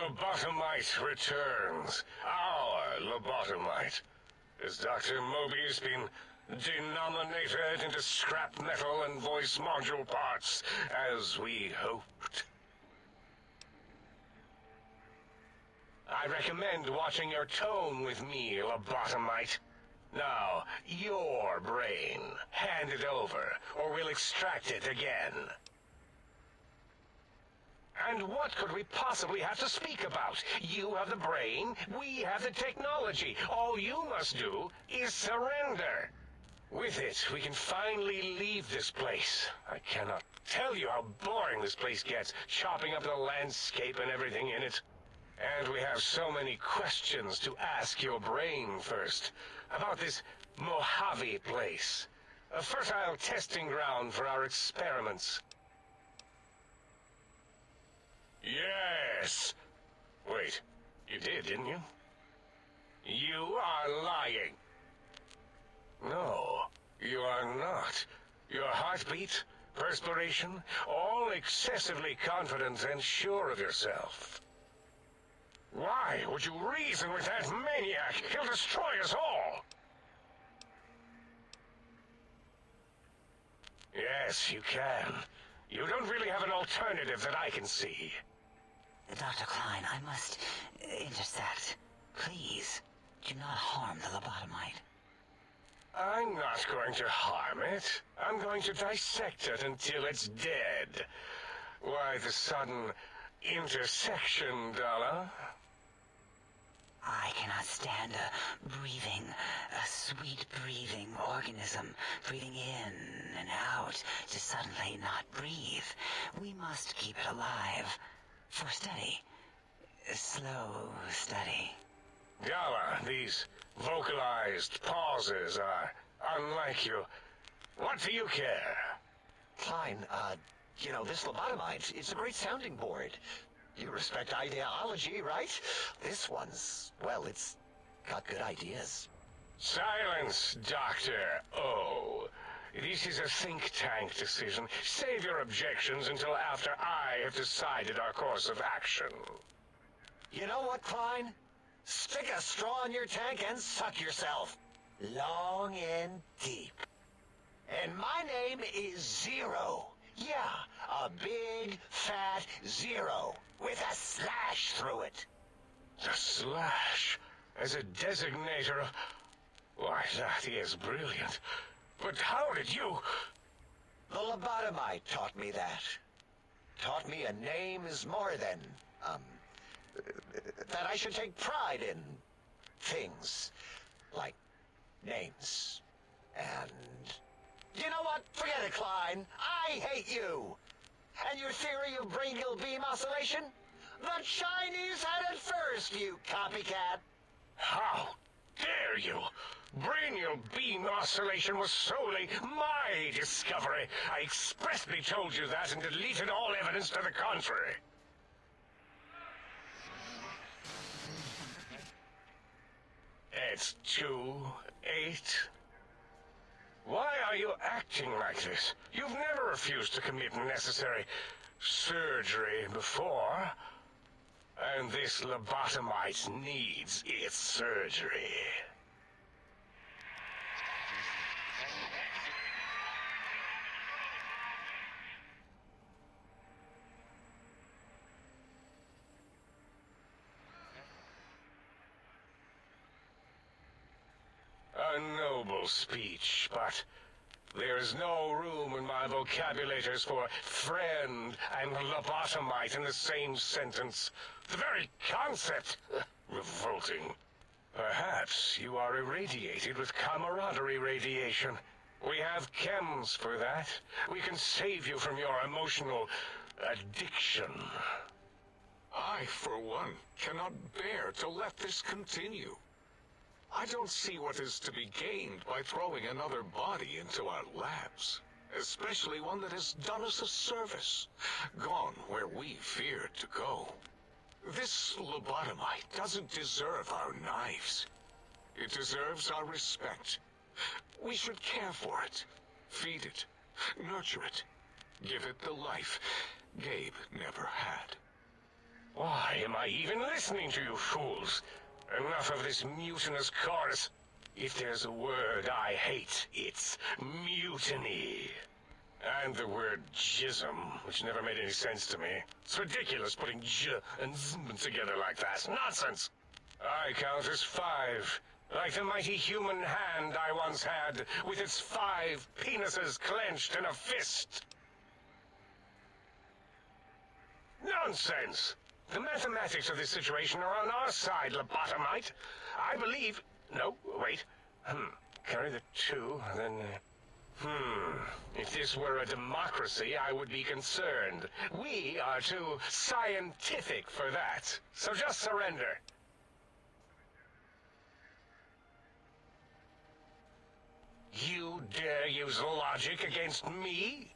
Lobotomite returns. Our lobotomite. Has Dr. Mobius been denominated into scrap metal and voice module parts, as we hoped? I recommend watching your tone with me, lobotomite. Now, your brain. Hand it over, or we'll extract it again. And what could we possibly have to speak about? You have the brain, we have the technology. All you must do is surrender. With it, we can finally leave this place. I cannot tell you how boring this place gets, chopping up the landscape and everything in it. And we have so many questions to ask your brain first. About this Mojave place. A fertile testing ground for our experiments. Yes! Wait, you did, didn't you? You are lying. No, you are not. Your heartbeat, perspiration, all excessively confident and sure of yourself. Why would you reason with that maniac? He'll destroy us all! Yes, you can. You don't really have an alternative that I can see. Dr. Klein, I must intersect. Please, do not harm the lobotomite. I'm not going to harm it. I'm going to dissect it until it's dead. Why the sudden intersection, Dalla? I cannot stand a sweet breathing organism, breathing in and out to suddenly not breathe. We must keep it alive. For study. Slow study. Dalla, these vocalized pauses are unlike you. What do you care? Klein, you know, this lobotomite, it's a great sounding board. You respect ideology, right? This one's, well, it's got good ideas. Silence, Dr. O. This is a think tank decision. Save your objections until after I have decided our course of action. You know what, Klein? Stick a straw in your tank and suck yourself. Long and deep. And my name is Zero. Yeah, a big, fat zero with a slash through it. The slash as a designator of... Why, that is brilliant. But how did you... The lobotomite taught me that. Taught me a name is more than, that I should take pride in things. Like names. And... You know what? Forget it, Klein. I hate you. And your theory of brachial beam oscillation? The Chinese had it first, you copycat. How dare you? Brachial beam oscillation was solely my discovery. I expressly told you that and deleted all evidence to the contrary. It's 2-8. Why are you acting like this? You've never refused to commit necessary surgery before. And this lobotomite needs its surgery. A noble speech, but there is no room in my vocabulators for friend and lobotomite in the same sentence. The very concept, revolting. Perhaps you are irradiated with camaraderie radiation. We have chems for that. We can save you from your emotional addiction. I, for one, cannot bear to let this continue. I don't see what is to be gained by throwing another body into our labs, especially one that has done us a service, gone where we feared to go. This lobotomite doesn't deserve our knives. It deserves our respect. We should care for it, feed it, nurture it, give it the life Gabe never had. Why am I even listening to you fools? Enough of this mutinous chorus. If there's a word I hate, it's mutiny. And the word jism, which never made any sense to me. It's ridiculous putting j and z together like that. Nonsense! I count as 5, like the mighty human hand I once had, with its 5 penises clenched in a fist. Nonsense! The mathematics of this situation are on our side, lobotomite. I believe... No, wait. Carry the 2, then... If this were a democracy, I would be concerned. We are too scientific for that. So just surrender. You dare use logic against me?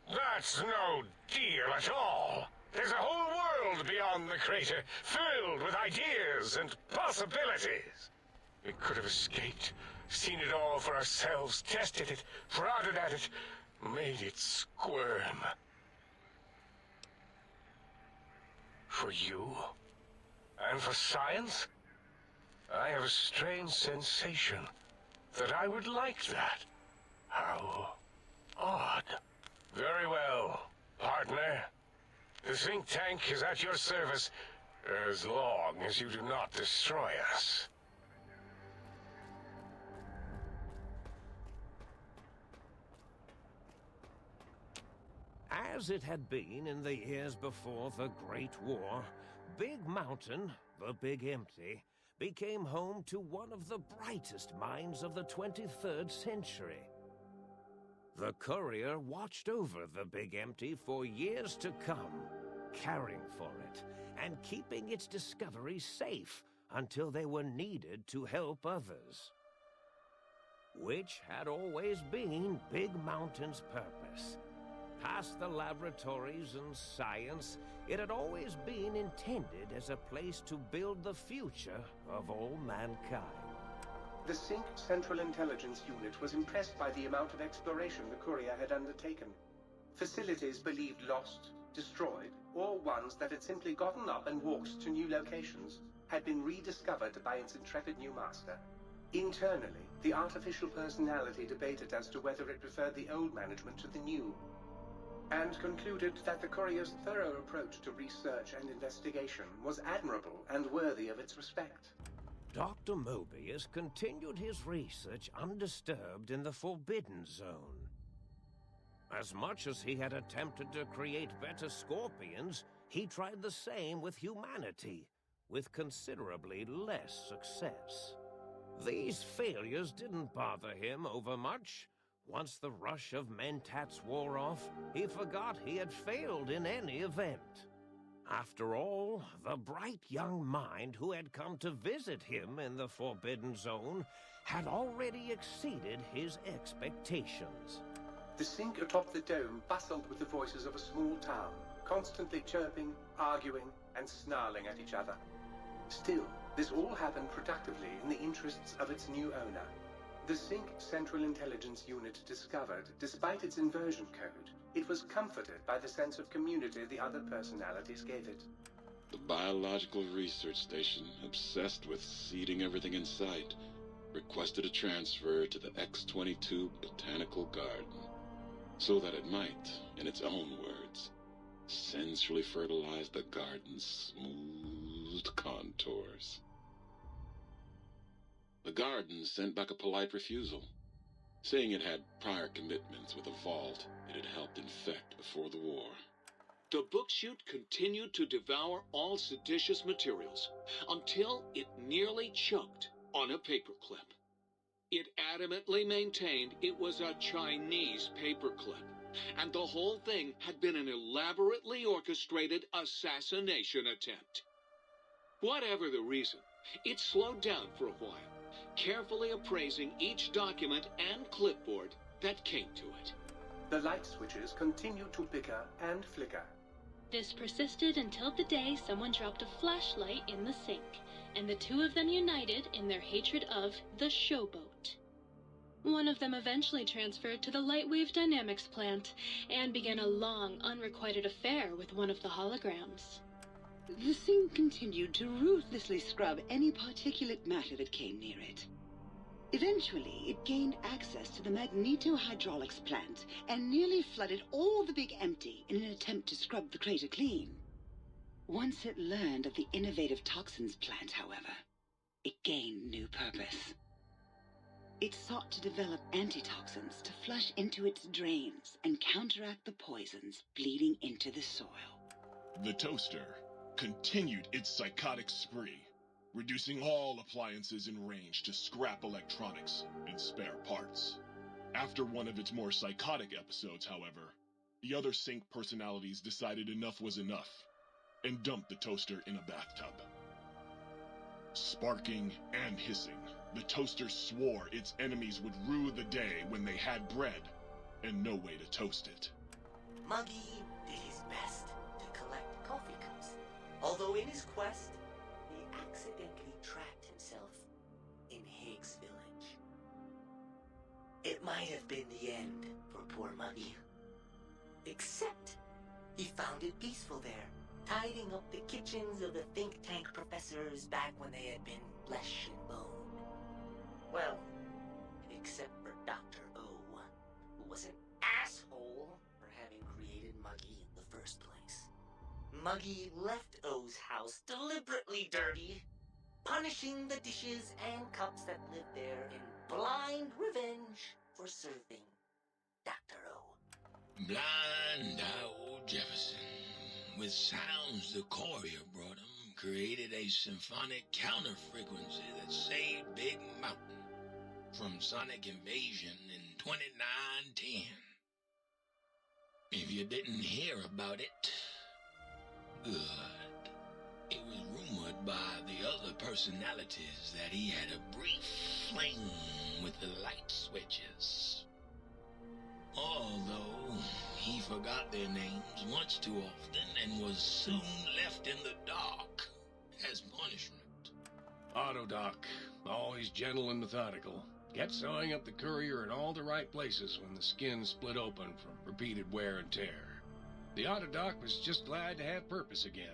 That's no deal at all. There's a whole world beyond the crater, filled with ideas and possibilities. We could have escaped, seen it all for ourselves, tested it, prodded at it, made it squirm. For you? And for science? I have a strange sensation that I would like that. How odd. Very well, partner. The think tank is at your service as long as you do not destroy us. As it had been in the years before the Great War, Big Mountain, the Big Empty, became home to one of the brightest minds of the 23rd century. The courier watched over the Big Empty for years to come, caring for it and keeping its discoveries safe until they were needed to help others. Which had always been Big Mountain's purpose. Past the laboratories and science, it had always been intended as a place to build the future of all mankind. The Sync Central Intelligence Unit was impressed by the amount of exploration the courier had undertaken. Facilities believed lost, destroyed, or ones that had simply gotten up and walked to new locations had been rediscovered by its intrepid new master. Internally, the artificial personality debated as to whether it preferred the old management to the new, and concluded that the courier's thorough approach to research and investigation was admirable and worthy of its respect. Dr. Mobius continued his research undisturbed in the Forbidden Zone. As much as he had attempted to create better scorpions, he tried the same with humanity, with considerably less success. These failures didn't bother him overmuch. Once the rush of mentats wore off, he forgot he had failed in any event. After all, the bright young mind who had come to visit him in the Forbidden Zone had already exceeded his expectations. The Sync atop the dome bustled with the voices of a small town, constantly chirping, arguing, and snarling at each other. Still, this all happened productively in the interests of its new owner. The Sync Central Intelligence Unit discovered, despite its inversion code, it was comforted by the sense of community the other personalities gave it. The biological research station, obsessed with seeding everything in sight, requested a transfer to the X-22 Botanical Garden, so that it might, in its own words, sensually fertilize the garden's smooth contours. The garden sent back a polite refusal, saying it had prior commitments with a vault it had helped infect before the war. The book chute continued to devour all seditious materials until it nearly choked on a paperclip. It adamantly maintained it was a Chinese paperclip, and the whole thing had been an elaborately orchestrated assassination attempt. Whatever the reason, it slowed down for a while, carefully appraising each document and clipboard that came to it. The light switches continued to bicker and flicker. This persisted until the day someone dropped a flashlight in the sink, and the two of them united in their hatred of the showboat. One of them eventually transferred to the Lightwave Dynamics plant and began a long, unrequited affair with one of the holograms. The Sync continued to ruthlessly scrub any particulate matter that came near it. Eventually, it gained access to the magnetohydraulics plant and nearly flooded all the Big Empty in an attempt to scrub the crater clean. Once it learned of the innovative toxins plant, however, it gained new purpose. It sought to develop antitoxins to flush into its drains and counteract the poisons bleeding into the soil. The toaster continued its psychotic spree, reducing all appliances in range to scrap electronics and spare parts. After one of its more psychotic episodes, however, the other Sync personalities decided enough was enough and dumped the toaster in a bathtub. Sparking and hissing, the toaster swore its enemies would rue the day when they had bread and no way to toast it. Muggy did his best to collect coffee cups, although in his quest, he accidentally trapped himself in Higgs Village. It might have been the end for poor Muggy. Except, he found it peaceful there, tidying up the kitchens of the think tank professors back when they had been flesh and bone. Well, except for Dr. O, who was an asshole for having created Muggy in the first place. Muggy left O's house deliberately dirty, punishing the dishes and cups that lived there in blind revenge for serving Dr. O. Blind old Jefferson, with sounds the courier brought him, created a symphonic counter-frequency that saved Big Mountain from sonic invasion in 2910. If you didn't hear about it, good. It was rumored by the other personalities that he had a brief fling with the light switches. Although he forgot their names much too often and was soon left in the dark as punishment. Autodoc, always gentle and methodical, kept sewing up the courier in all the right places when the skin split open from repeated wear and tear. The Autodoc was just glad to have purpose again.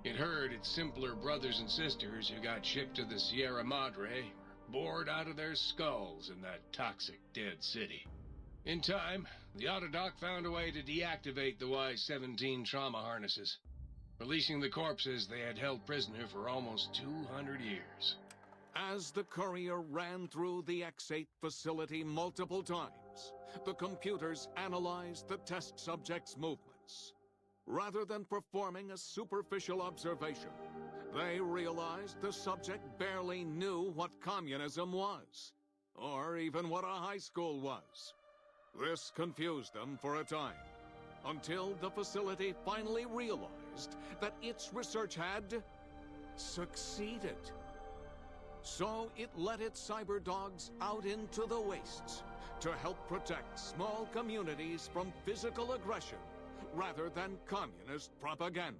It heard its simpler brothers and sisters who got shipped to the Sierra Madre were bored out of their skulls in that toxic dead city. In time, the Autodoc found a way to deactivate the Y-17 trauma harnesses, releasing the corpses they had held prisoner for almost 200 years. As the courier ran through the X8 facility multiple times, the computers analyzed the test subject's movements. Rather than performing a superficial observation, they realized the subject barely knew what communism was, or even what a high school was. This confused them for a time, until the facility finally realized that its research had succeeded. So it let its cyber dogs out into the wastes to help protect small communities from physical aggression rather than communist propaganda.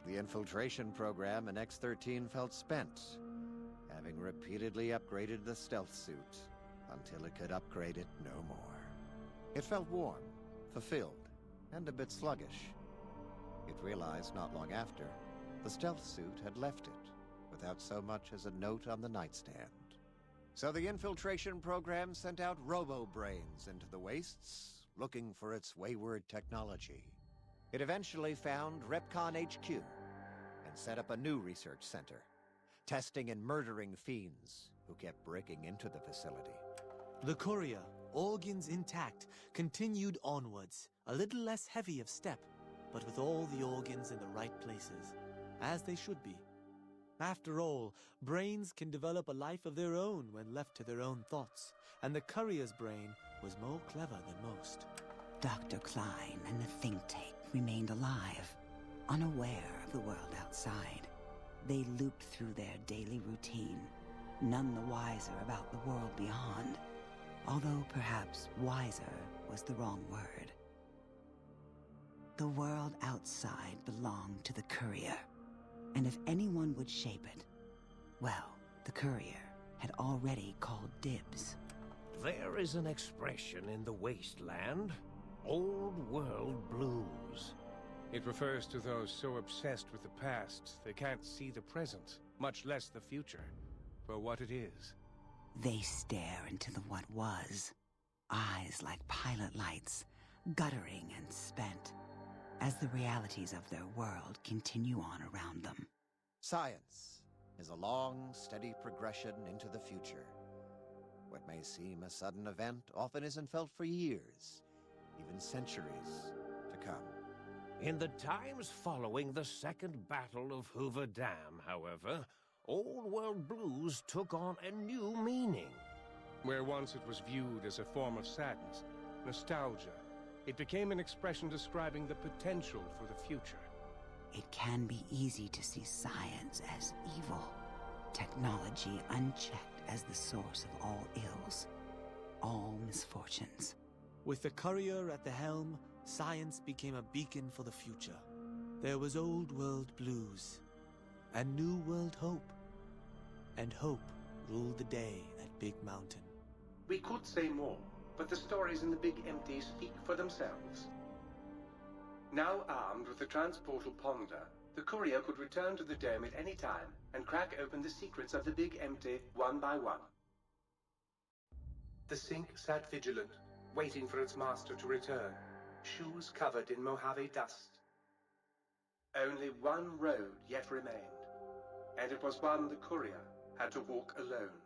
The infiltration program in X-13 felt spent, having repeatedly upgraded the stealth suit until it could upgrade it no more. It felt warm, fulfilled, and a bit sluggish. It realized not long after, the stealth suit had left it, without so much as a note on the nightstand. So the infiltration program sent out robo-brains into the wastes, looking for its wayward technology. It eventually found Repcon HQ, and set up a new research center, testing and murdering fiends who kept breaking into the facility. The courier, organs intact, continued onwards, a little less heavy of step, but with all the organs in the right places, as they should be. After all, brains can develop a life of their own when left to their own thoughts, and the courier's brain was more clever than most. Dr. Klein and the think tank remained alive, unaware of the world outside. They looped through their daily routine, none the wiser about the world beyond, although perhaps wiser was the wrong word. The world outside belonged to the courier, and if anyone would shape it, well, the courier had already called dibs. There is an expression in the wasteland, old world blues. It refers to those so obsessed with the past they can't see the present, much less the future, for what it is. They stare into the what was, eyes like pilot lights, guttering and spent, as the realities of their world continue on around them. Science is a long, steady progression into the future. What may seem a sudden event often isn't felt for years, even centuries to come. In the times following the Second Battle of Hoover Dam, however, old world blues took on a new meaning. Where once it was viewed as a form of sadness, nostalgia, it became an expression describing the potential for the future. It can be easy to see science as evil, technology unchecked as the source of all ills, all misfortunes. With the courier at the helm, science became a beacon for the future. There was old world blues, and new world hope. And hope ruled the day at Big Mountain. We could say more, but the stories in the Big Empty speak for themselves. Now armed with the transportal Ponder, the courier could return to the dome at any time and crack open the secrets of the Big Empty one by one. The Sync sat vigilant, waiting for its master to return, shoes covered in Mojave dust. Only one road yet remained, and it was one the courier had to walk alone.